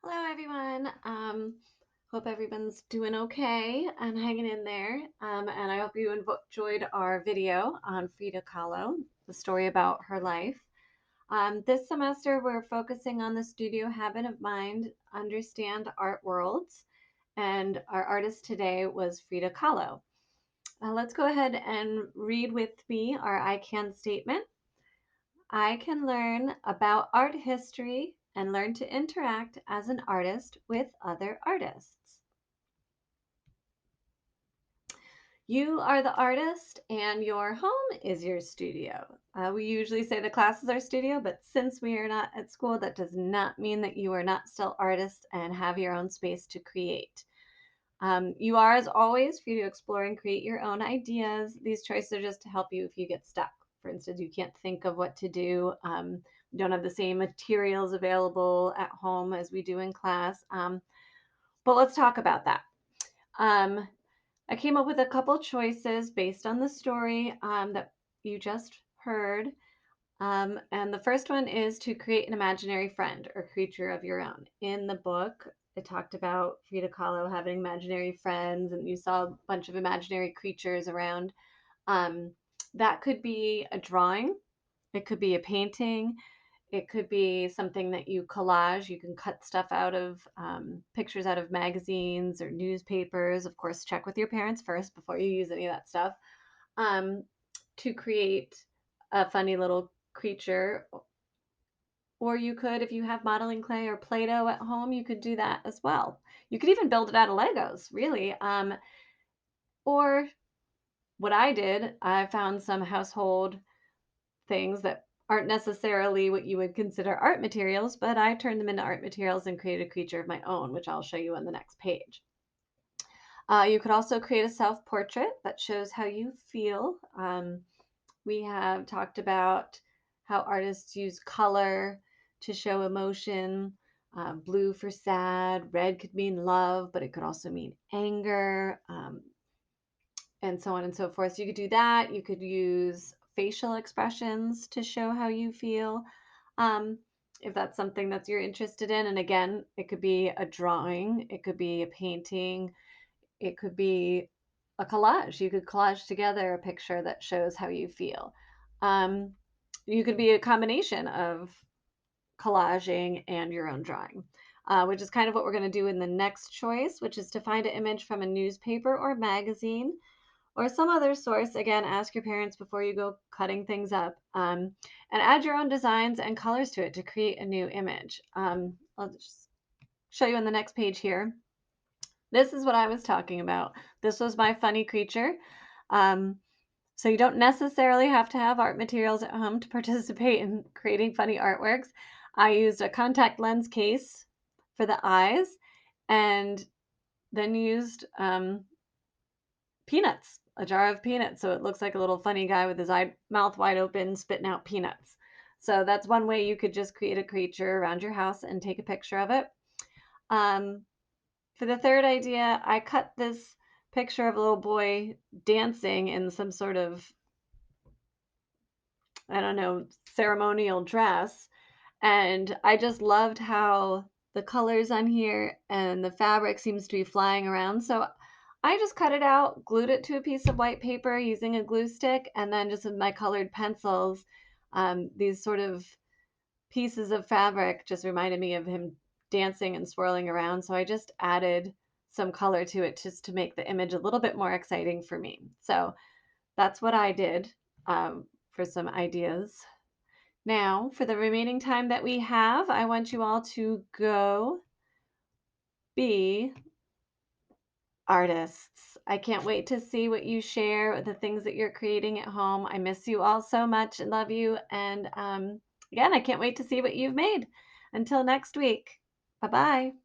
Hello, everyone. Hope everyone's doing okay and hanging in there. And I hope you enjoyed our video on Frida Kahlo, the story about her life. This semester, we're focusing on the studio habit of mind, understand art worlds, and our artist today was Frida Kahlo. Let's go ahead and read with me our I can statement. I can learn about art history and learn to interact as an artist with other artists. You are the artist, and your home is your studio. We usually say the class is our studio, but since we are not at school, that does not mean that you are not still artists and have your own space to create. You are, as always, free to explore and create your own ideas. These choices are just to help you if you get stuck. For instance, you can't think of what to do. We don't have the same materials available at home as we do in class. But let's talk about that. Um, I came up with a couple choices based on the story that you just heard. And the first one is to create an imaginary friend or creature of your own. In the book, it talked about Frida Kahlo having imaginary friends, and you saw a bunch of imaginary creatures around. Um, that could be a drawing, it could be a painting, it could be something that you collage. You can cut stuff out of pictures out of magazines or newspapers. Of course, check with your parents first before you use any of that stuff um, to create a funny little creature. Or you could, if you have modeling clay or Play Doh at home, you could do that as well. You could even build it out of Legos, really. Or what I did, I found some household things that aren't necessarily what you would consider art materials, but I turned them into art materials and created a creature of my own, which I'll show you on the next page. You could also create a self portrait that shows how you feel. We have talked about how artists use color to show emotion. Blue for sad, red could mean love, but it could also mean anger, and so on and so forth. So you could do that. You could use facial expressions to show how you feel, um, if that's something that you're interested in. And again, it could be a drawing, it could be a painting, it could be a collage. You could collage together a picture that shows how you feel. Um, you could be a combination of collaging and your own drawing, which is kind of what we're going to do in the next choice, which is to find an image from a newspaper or magazine or some other source. Again, ask your parents before you go cutting things up, and add your own designs and colors to it to create a new image. I'll just show you on the next page here. This is what I was talking about. This was my funny creature. Um, so you don't necessarily have to have art materials at home to participate in creating funny artworks. I used a contact lens case for the eyes and then used peanuts, a jar of peanuts. So it looks like a little funny guy with his mouth wide open, spitting out peanuts. So that's one way you could just create a creature around your house and take a picture of it. Um, For the third idea, I cut this picture of a little boy dancing in some sort of, I don't know, ceremonial dress. And I just loved how the colors on here and the fabric seems to be flying around. So I just cut it out, glued it to a piece of white paper using a glue stick, and then just with my colored pencils, these sort of pieces of fabric just reminded me of him dancing and swirling around. So I just added some color to it just to make the image a little bit more exciting for me. So that's what I did for some ideas. Now, for the remaining time that we have, I want you all to go be artists. I can't wait to see what you share, the things that you're creating at home. I miss you all so much and love you. And again, I can't wait to see what you've made. Until next week, bye bye.